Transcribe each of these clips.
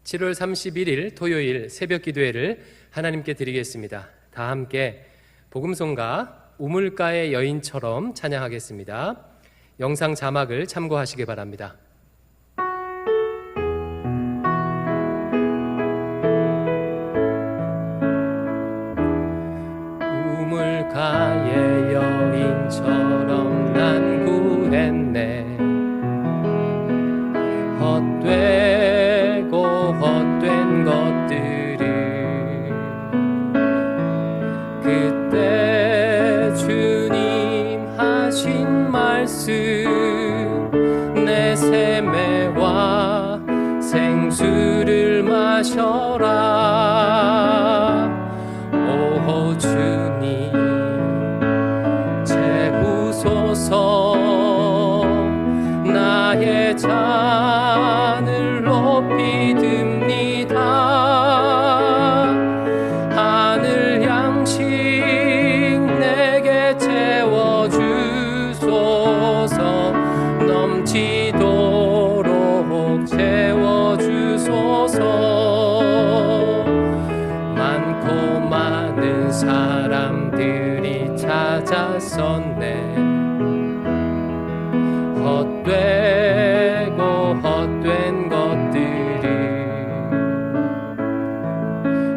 7월 31일 토요일 새벽 기도회를 하나님께 드리겠습니다. 다 함께 복음송가 우물가의 여인처럼 찬양하겠습니다. 영상 자막을 참고하시기 바랍니다. 우물가의 여인처럼 난 구했네. 헛되고 헛된 것들을 그때 주님 하신 말씀 내 샘매와 생수를 마셔라. 오 주님 채우소서. 나의 잔을 높이 듭니다. 하늘 양식 내게 채워주소서. 넘치도록 채워주소서. 많고 많은 사람들이 찾았었네. 헛되고 헛된 것들을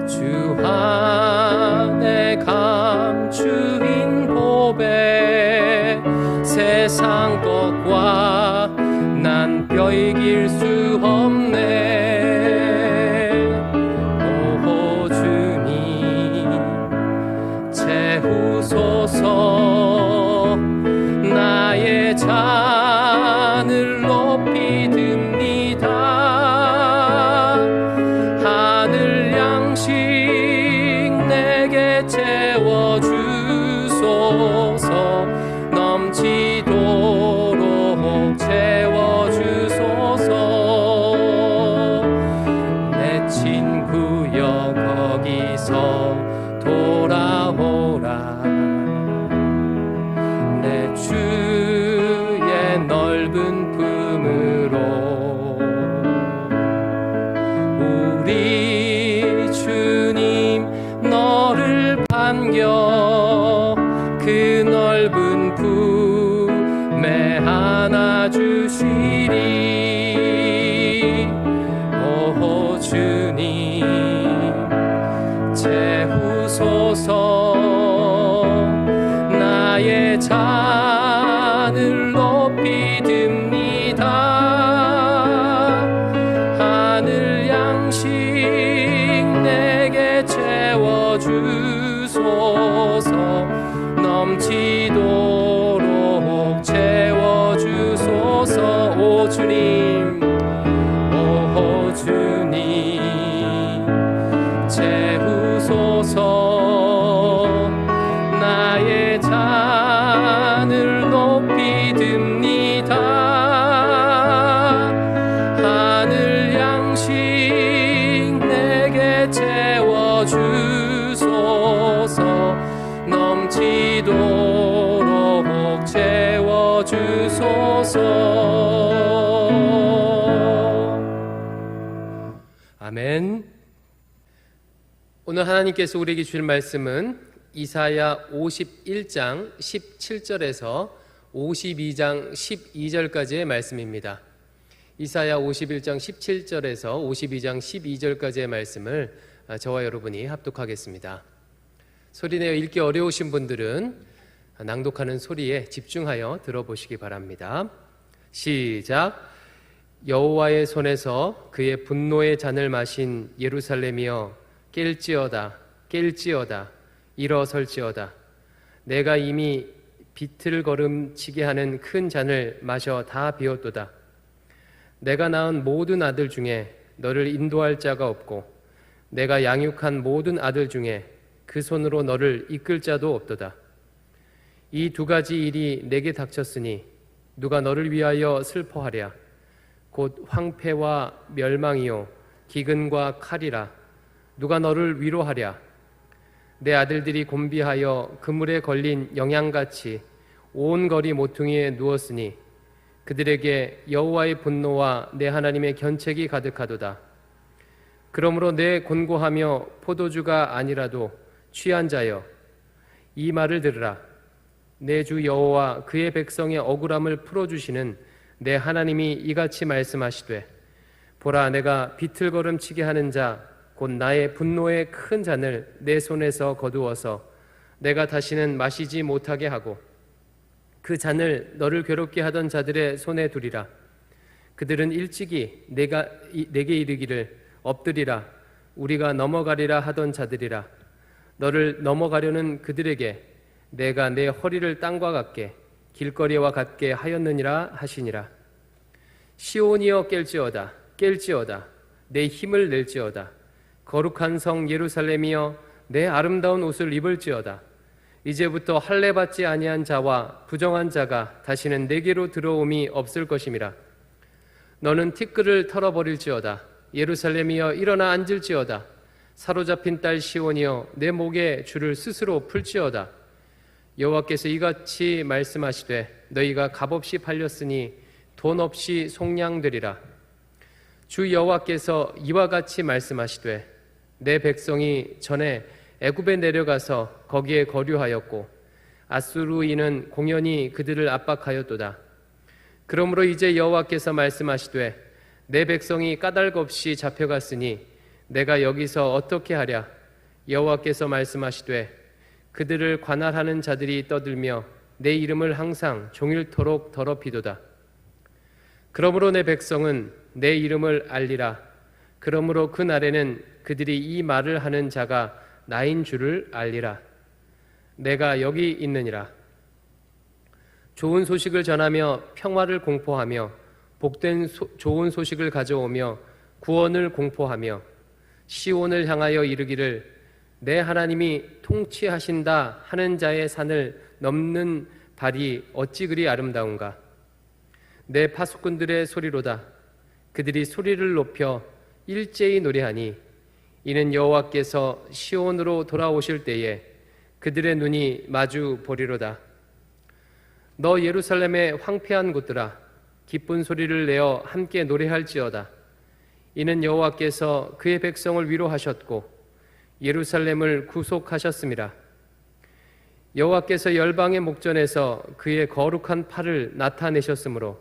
주 안에 감추인 보배. 세상 것과 난 뼈 이길 수 없네. 오 주님 채우소서. 나의 잔을 높이 듭니다. 하늘 양식 내게 채워주소서. 넘치도록 채워주소서. 내 친구여 거기서 돌아오라. 내 주의 넓은 품으로. 우리 주님 너를 반겨 그 넓은 품에 안아주시리. 오 주님 채우소서. 나의 잔을 높이 듭니다. 하늘 양식 내게 채워주소서. 넘치도록 채워주소서. 오 주님 오 주님 채우소서. 나의 잔을 높이 듭니다. 하늘 양식 내게 채워주소서. 넘치도록 채워주소서. 아멘. 오늘 하나님께서 우리에게 주실 말씀은 이사야 51장 17절에서 52장 12절까지의 말씀입니다. 이사야 51장 17절에서 52장 12절까지의 말씀을 저와 여러분이 합독하겠습니다. 소리내어 읽기 어려우신 분들은 낭독하는 소리에 집중하여 들어보시기 바랍니다. 시작. 여호와의 손에서 그의 분노의 잔을 마신 예루살렘이여 깰지어다 깰지어다 일어설지어다. 내가 이미 비틀거름치게 하는 큰 잔을 마셔 다 비웠도다. 내가 낳은 모든 아들 중에 너를 인도할 자가 없고 내가 양육한 모든 아들 중에 그 손으로 너를 이끌 자도 없도다. 이 두 가지 일이 내게 닥쳤으니 누가 너를 위하여 슬퍼하랴. 곧 황폐와 멸망이요 기근과 칼이라. 누가 너를 위로하랴. 내 아들들이 곤비하여 그물에 걸린 영양같이 온 거리 모퉁이에 누웠으니 그들에게 여호와의 분노와 내 하나님의 견책이 가득하도다. 그러므로 내 곤고하며 포도주가 아니라도 취한 자여, 이 말을 들으라. 내 주 여호와 그의 백성의 억울함을 풀어주시는 내 하나님이 이같이 말씀하시되, 보라, 내가 비틀거름치게 하는 자 곧 나의 분노의 큰 잔을 내 손에서 거두어서 내가 다시는 마시지 못하게 하고 그 잔을 너를 괴롭게 하던 자들의 손에 두리라. 그들은 일찍이 내게 이르기를 엎드리라, 우리가 넘어가리라 하던 자들이라. 너를 넘어가려는 그들에게 내가 내 허리를 땅과 같게 길거리와 같게 하였느니라 하시니라. 시온이여 깰지어다, 깰지어다, 내 힘을 낼지어다. 거룩한 성 예루살렘이여 내 아름다운 옷을 입을지어다. 이제부터 할례 받지 아니한 자와 부정한 자가 다시는 내게로 들어옴이 없을 것임이라. 너는 티끌을 털어버릴지어다. 예루살렘이여 일어나 앉을지어다. 사로잡힌 딸 시온이여 내 목에 줄을 스스로 풀지어다. 여호와께서 이같이 말씀하시되, 너희가 값없이 팔렸으니 돈 없이 속량되리라. 주 여호와께서 이와 같이 말씀하시되, 내 백성이 전에 애굽에 내려가서 거기에 거류하였고 아수르인은 공연히 그들을 압박하였도다. 그러므로 이제 여호와께서 말씀하시되, 내 백성이 까닭 없이 잡혀갔으니 내가 여기서 어떻게 하랴. 여호와께서 말씀하시되, 그들을 관할하는 자들이 떠들며 내 이름을 항상 종일토록 더럽히도다. 그러므로 내 백성은 내 이름을 알리라. 그러므로 그 날에는 그들이 이 말을 하는 자가 나인 줄을 알리라. 내가 여기 있느니라. 좋은 소식을 전하며 평화를 공포하며 복된 좋은 소식을 가져오며 구원을 공포하며 시온을 향하여 이르기를, 내 하나님이 통치하신다 하는 자의 산을 넘는 발이 어찌 그리 아름다운가. 내 파수꾼들의 소리로다. 그들이 소리를 높여 일제히 노래하니 이는 여호와께서 시온으로 돌아오실 때에 그들의 눈이 마주 보리로다. 너 예루살렘의 황폐한 곳들아, 기쁜 소리를 내어 함께 노래할지어다. 이는 여호와께서 그의 백성을 위로하셨고 예루살렘을 구속하셨음이라. 여호와께서 열방의 목전에서 그의 거룩한 팔을 나타내셨으므로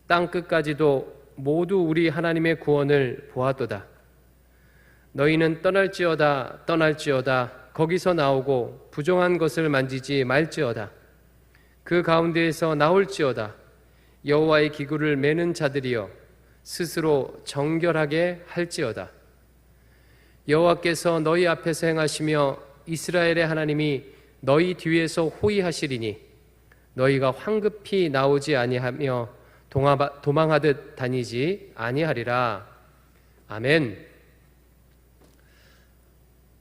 땅 끝까지도 모두 우리 하나님의 구원을 보았도다. 너희는 떠날지어다, 떠날지어다. 거기서 나오고 부정한 것을 만지지 말지어다. 그 가운데에서 나올지어다. 여호와의 기구를 매는 자들이여 스스로 정결하게 할지어다. 여호와께서 너희 앞에서 행하시며 이스라엘의 하나님이 너희 뒤에서 호위하시리니 너희가 황급히 나오지 아니하며 도망하듯 다니지 아니하리라. 아멘.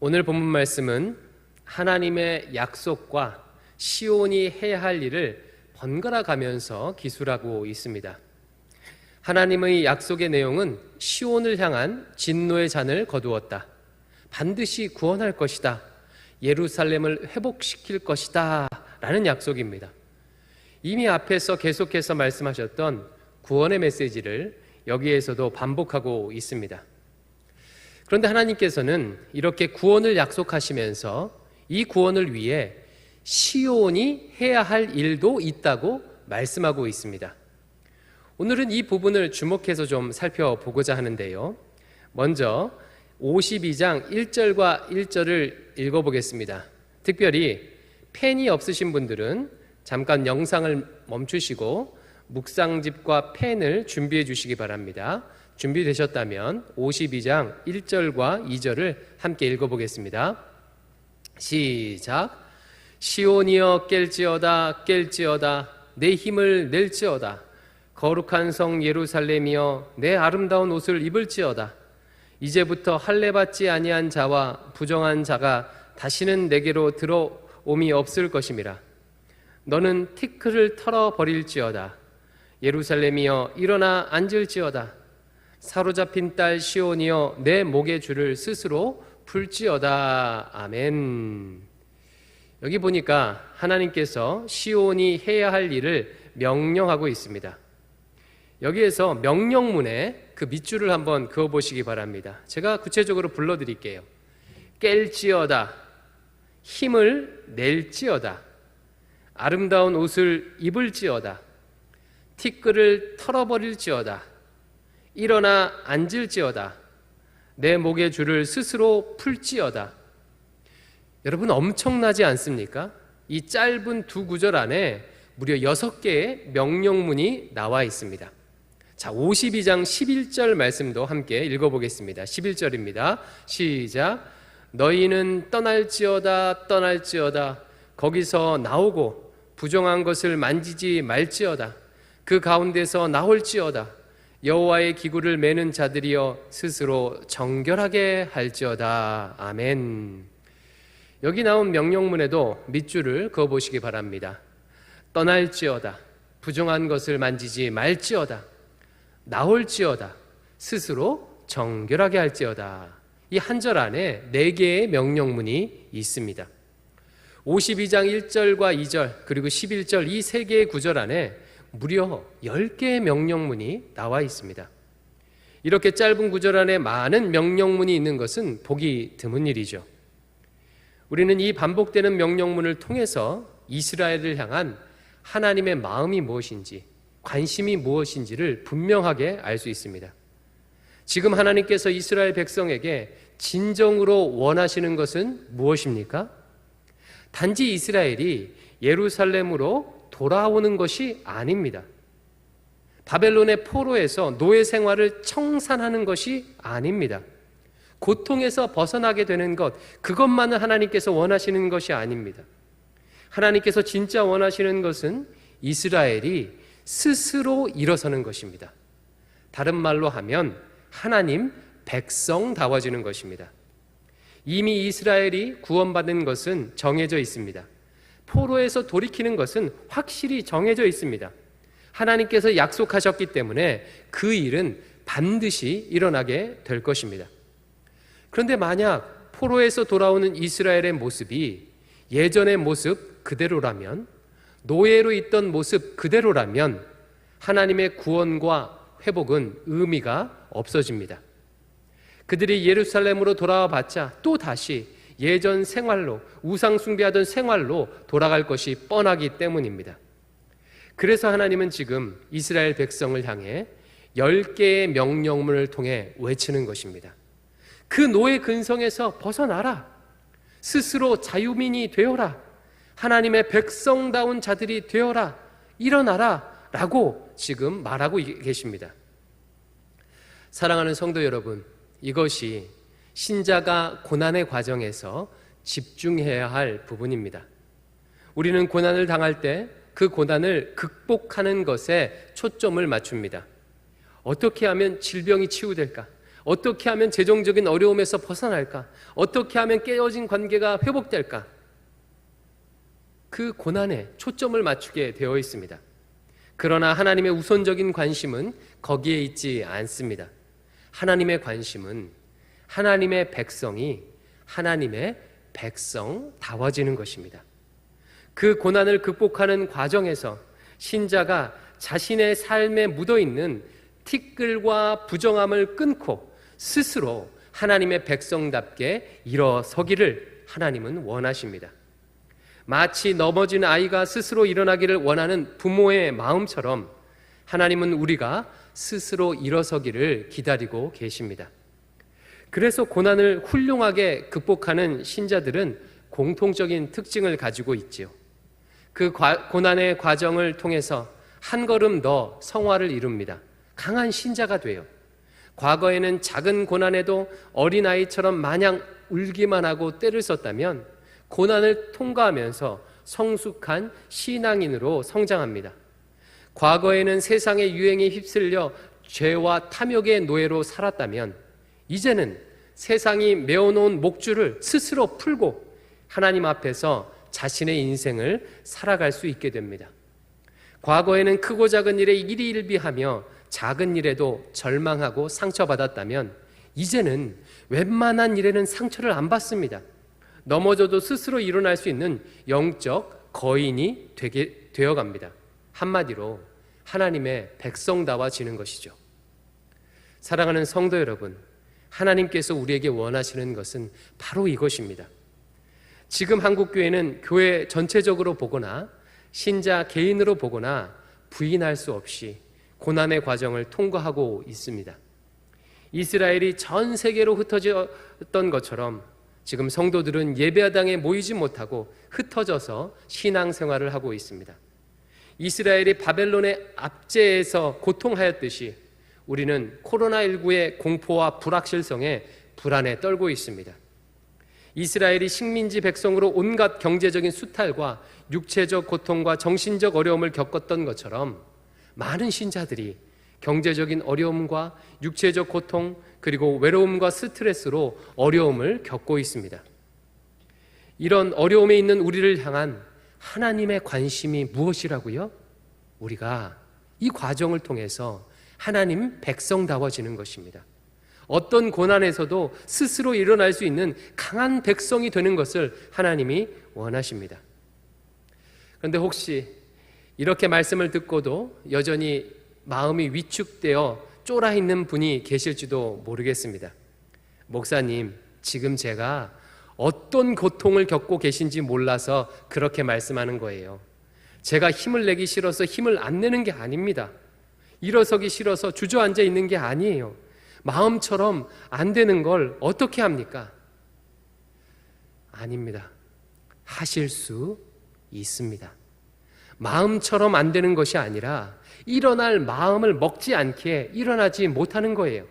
오늘 본문 말씀은 하나님의 약속과 시온이 해야 할 일을 번갈아 가면서 기술하고 있습니다. 하나님의 약속의 내용은 시온을 향한 진노의 잔을 거두었다. 반드시 구원할 것이다. 예루살렘을 회복시킬 것이다. 라는 약속입니다. 이미 앞에서 계속해서 말씀하셨던 구원의 메시지를 여기에서도 반복하고 있습니다. 그런데 하나님께서는 이렇게 구원을 약속하시면서 이 구원을 위해 시온이 해야 할 일도 있다고 말씀하고 있습니다. 오늘은 이 부분을 주목해서 좀 살펴보고자 하는데요. 먼저 52장 1절과 1절을 읽어보겠습니다. 특별히 펜이 없으신 분들은 잠깐 영상을 멈추시고 묵상집과 펜을 준비해 주시기 바랍니다. 준비되셨다면 52장 1절과 2절을 함께 읽어보겠습니다. 시작. 시온이여 깰지어다, 깰지어다, 내 힘을 낼지어다. 거룩한 성 예루살렘이여 내 아름다운 옷을 입을지어다. 이제부터 할례 받지 아니한 자와 부정한 자가 다시는 내게로 들어옴이 없을 것임이라. 너는 티끌을 털어버릴지어다. 예루살렘이여 일어나 앉을지어다. 사로잡힌 딸 시온이여 내 목의 줄을 스스로 풀지어다. 아멘. 여기 보니까 하나님께서 시온이 해야 할 일을 명령하고 있습니다. 여기에서 명령문에 그 밑줄을 한번 그어보시기 바랍니다. 제가 구체적으로 불러드릴게요. 깰지어다, 힘을 낼지어다, 아름다운 옷을 입을지어다, 티끌을 털어버릴지어다, 일어나 앉을지어다, 내 목의 줄을 스스로 풀지어다. 여러분, 엄청나지 않습니까? 이 짧은 두 구절 안에 무려 6개의 명령문이 나와 있습니다. 자, 52장 11절 말씀도 함께 읽어보겠습니다. 11절입니다. 시작. 너희는 떠날지어다 떠날지어다, 거기서 나오고 부정한 것을 만지지 말지어다, 그 가운데서 나올지어다, 여호와의 기구를 매는 자들이여 스스로 정결하게 할지어다. 아멘. 여기 나온 명령문에도 밑줄을 그어보시기 바랍니다. 떠날지어다, 부정한 것을 만지지 말지어다, 나올지어다, 스스로 정결하게 할지어다. 이 한 절 안에 4개의 명령문이 있습니다. 52장 1절과 2절 그리고 11절 이 3개의 구절 안에 무려 10개의 명령문이 나와 있습니다. 이렇게 짧은 구절 안에 많은 명령문이 있는 것은 보기 드문 일이죠. 우리는 이 반복되는 명령문을 통해서 이스라엘을 향한 하나님의 마음이 무엇인지, 관심이 무엇인지를 분명하게 알 수 있습니다. 지금 하나님께서 이스라엘 백성에게 진정으로 원하시는 것은 무엇입니까? 단지 이스라엘이 예루살렘으로 돌아오는 것이 아닙니다. 바벨론의 포로에서 노예 생활을 청산하는 것이 아닙니다. 고통에서 벗어나게 되는 것, 그것만은 하나님께서 원하시는 것이 아닙니다. 하나님께서 진짜 원하시는 것은 이스라엘이 스스로 일어서는 것입니다. 다른 말로 하면 하나님 백성다워지는 것입니다. 이미 이스라엘이 구원받은 것은 정해져 있습니다. 포로에서 돌이키는 것은 확실히 정해져 있습니다. 하나님께서 약속하셨기 때문에 그 일은 반드시 일어나게 될 것입니다. 그런데 만약 포로에서 돌아오는 이스라엘의 모습이 예전의 모습 그대로라면, 노예로 있던 모습 그대로라면 하나님의 구원과 회복은 의미가 없어집니다. 그들이 예루살렘으로 돌아와 봤자 또 다시 예전 생활로, 우상 숭배하던 생활로 돌아갈 것이 뻔하기 때문입니다. 그래서 하나님은 지금 이스라엘 백성을 향해 10개의 명령문을 통해 외치는 것입니다. 그 노예 근성에서 벗어나라. 스스로 자유민이 되어라. 하나님의 백성다운 자들이 되어라. 일어나라. 라고 지금 말하고 계십니다. 사랑하는 성도 여러분, 이것이 신자가 고난의 과정에서 집중해야 할 부분입니다. 우리는 고난을 당할 때 그 고난을 극복하는 것에 초점을 맞춥니다. 어떻게 하면 질병이 치유될까? 어떻게 하면 재정적인 어려움에서 벗어날까? 어떻게 하면 깨어진 관계가 회복될까? 그 고난에 초점을 맞추게 되어 있습니다. 그러나 하나님의 우선적인 관심은 거기에 있지 않습니다. 하나님의 관심은 하나님의 백성이 하나님의 백성다워지는 것입니다. 그 고난을 극복하는 과정에서 신자가 자신의 삶에 묻어있는 티끌과 부정함을 끊고 스스로 하나님의 백성답게 일어서기를 하나님은 원하십니다. 마치 넘어진 아이가 스스로 일어나기를 원하는 부모의 마음처럼 하나님은 우리가 스스로 일어서기를 기다리고 계십니다. 그래서 고난을 훌륭하게 극복하는 신자들은 공통적인 특징을 가지고 있지요. 그 고난의 과정을 통해서 한 걸음 더 성화를 이룹니다. 강한 신자가 돼요. 과거에는 작은 고난에도 어린아이처럼 마냥 울기만 하고 떼를 썼다면 고난을 통과하면서 성숙한 신앙인으로 성장합니다. 과거에는 세상의 유행에 휩쓸려 죄와 탐욕의 노예로 살았다면 이제는 세상이 메어놓은 목줄을 스스로 풀고 하나님 앞에서 자신의 인생을 살아갈 수 있게 됩니다. 과거에는 크고 작은 일에 일희일비하며 작은 일에도 절망하고 상처받았다면 이제는 웬만한 일에는 상처를 안 받습니다. 넘어져도 스스로 일어날 수 있는 영적 거인이 되어갑니다. 한마디로 하나님의 백성다워지는 것이죠. 사랑하는 성도 여러분, 하나님께서 우리에게 원하시는 것은 바로 이것입니다. 지금 한국교회는 교회 전체적으로 보거나 신자 개인으로 보거나 부인할 수 없이 고난의 과정을 통과하고 있습니다. 이스라엘이 전 세계로 흩어졌던 것처럼 지금 성도들은 예배당에 모이지 못하고 흩어져서 신앙생활을 하고 있습니다. 이스라엘이 바벨론의 압제에서 고통하였듯이 우리는 코로나19의 공포와 불확실성에 불안에 떨고 있습니다. 이스라엘이 식민지 백성으로 온갖 경제적인 수탈과 육체적 고통과 정신적 어려움을 겪었던 것처럼 많은 신자들이 경제적인 어려움과 육체적 고통 그리고 외로움과 스트레스로 어려움을 겪고 있습니다. 이런 어려움에 있는 우리를 향한 하나님의 관심이 무엇이라고요? 우리가 이 과정을 통해서 하나님 백성다워지는 것입니다. 어떤 고난에서도 스스로 일어날 수 있는 강한 백성이 되는 것을 하나님이 원하십니다. 그런데 혹시 이렇게 말씀을 듣고도 여전히 마음이 위축되어 쫄아 있는 분이 계실지도 모르겠습니다. 목사님, 지금 제가 어떤 고통을 겪고 계신지 몰라서 그렇게 말씀하는 거예요. 제가 힘을 내기 싫어서 힘을 안 내는 게 아닙니다. 일어서기 싫어서 주저앉아 있는 게 아니에요. 마음처럼 안 되는 걸 어떻게 합니까? 아닙니다. 하실 수 있습니다. 마음처럼 안 되는 것이 아니라 일어날 마음을 먹지 않게 일어나지 못하는 거예요.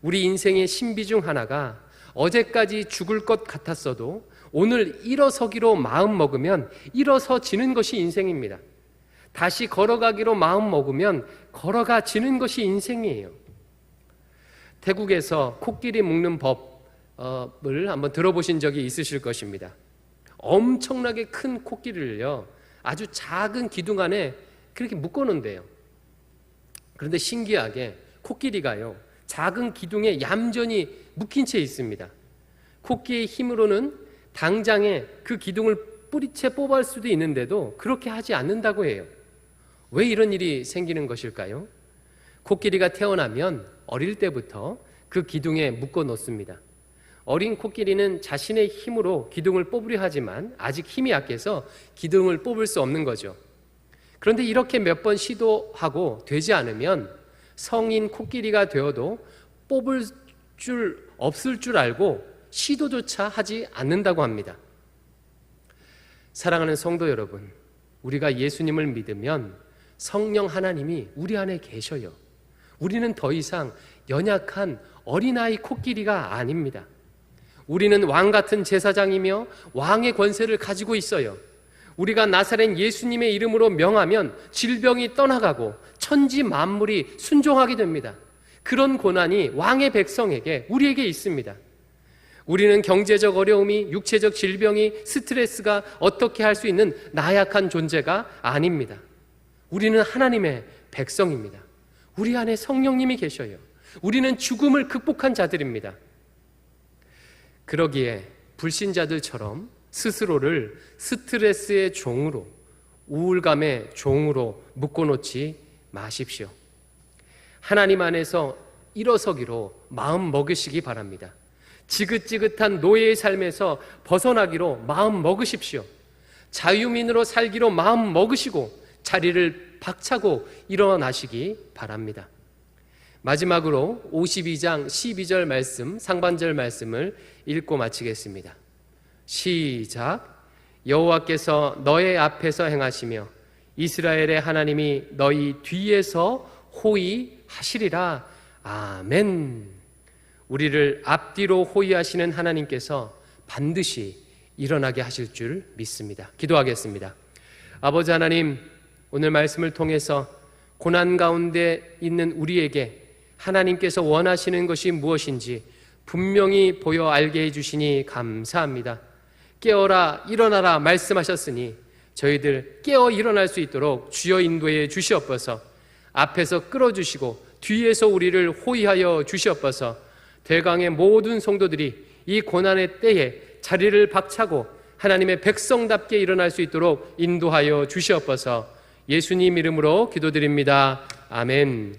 우리 인생의 신비 중 하나가 어제까지 죽을 것 같았어도 오늘 일어서기로 마음 먹으면 일어서지는 것이 인생입니다. 다시 걸어가기로 마음 먹으면 걸어가지는 것이 인생이에요. 태국에서 코끼리 묶는 법을 한번 들어보신 적이 있으실 것입니다. 엄청나게 큰 코끼리를요, 아주 작은 기둥 안에 그렇게 묶어놓는데요. 그런데 신기하게 코끼리가요, 작은 기둥에 얌전히 묶인 채 있습니다. 코끼리의 힘으로는 당장에 그 기둥을 뿌리채 뽑을 수도 있는데도 그렇게 하지 않는다고 해요. 왜 이런 일이 생기는 것일까요? 코끼리가 태어나면 어릴 때부터 그 기둥에 묶어 놓습니다. 어린 코끼리는 자신의 힘으로 기둥을 뽑으려 하지만 아직 힘이 약해서 기둥을 뽑을 수 없는 거죠. 그런데 이렇게 몇 번 시도하고 되지 않으면 성인 코끼리가 되어도 뽑을 줄 없을 줄 알고 시도조차 하지 않는다고 합니다. 사랑하는 성도 여러분, 우리가 예수님을 믿으면 성령 하나님이 우리 안에 계셔요. 우리는 더 이상 연약한 어린아이 코끼리가 아닙니다. 우리는 왕 같은 제사장이며 왕의 권세를 가지고 있어요. 우리가 나사렛 예수님의 이름으로 명하면 질병이 떠나가고 천지 만물이 순종하게 됩니다. 그런 고난이 왕의 백성에게, 우리에게 있습니다. 우리는 경제적 어려움이, 육체적 질병이, 스트레스가 어떻게 할 수 있는 나약한 존재가 아닙니다. 우리는 하나님의 백성입니다. 우리 안에 성령님이 계셔요. 우리는 죽음을 극복한 자들입니다. 그러기에 불신자들처럼 스스로를 스트레스의 종으로, 우울감의 종으로 묶어놓지 마십시오. 하나님 안에서 일어서기로 마음 먹으시기 바랍니다. 지긋지긋한 노예의 삶에서 벗어나기로 마음 먹으십시오. 자유민으로 살기로 마음 먹으시고 자리를 박차고 일어나시기 바랍니다. 마지막으로 52장 12절 말씀, 상반절 말씀을 읽고 마치겠습니다. 시작. 여호와께서 너의 앞에서 행하시며 이스라엘의 하나님이 너희 뒤에서 호위하시리라. 아멘. 우리를 앞뒤로 호위하시는 하나님께서 반드시 일어나게 하실 줄 믿습니다. 기도하겠습니다. 아버지 하나님, 오늘 말씀을 통해서 고난 가운데 있는 우리에게 하나님께서 원하시는 것이 무엇인지 분명히 보여 알게 해주시니 감사합니다. 깨어라 일어나라 말씀하셨으니 저희들 깨어 일어날 수 있도록 주여 인도해 주시옵소서. 앞에서 끌어주시고 뒤에서 우리를 호위하여 주시옵소서. 대강의 모든 성도들이 이 고난의 때에 자리를 박차고 하나님의 백성답게 일어날 수 있도록 인도하여 주시옵소서. 예수님 이름으로 기도드립니다. 아멘.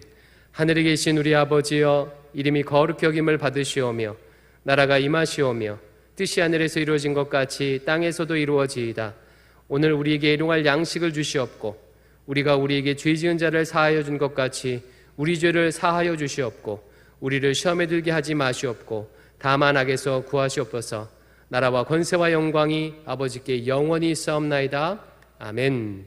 하늘에 계신 우리 아버지여, 이름이 거룩히 여김을 받으시오며 나라가 임하시오며 뜻이 하늘에서 이루어진 것 같이 땅에서도 이루어지이다. 오늘 우리에게 일용할 양식을 주시옵고 우리가 우리에게 죄 지은 자를 사하여 준 것 같이 우리 죄를 사하여 주시옵고 우리를 시험에 들게 하지 마시옵고 다만 악에서 구하시옵소서. 나라와 권세와 영광이 아버지께 영원히 있사옵나이다. 아멘.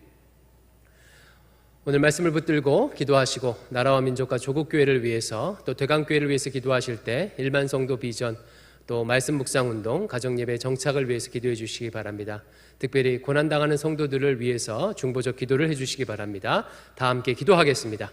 오늘 말씀을 붙들고 기도하시고 나라와 민족과 조국교회를 위해서 또 대강교회를 위해서 기도하실 때 일반 성도 비전 또 말씀 묵상운동 가정예배 정착을 위해서 기도해 주시기 바랍니다. 특별히 고난당하는 성도들을 위해서 중보적 기도를 해 주시기 바랍니다. 다 함께 기도하겠습니다.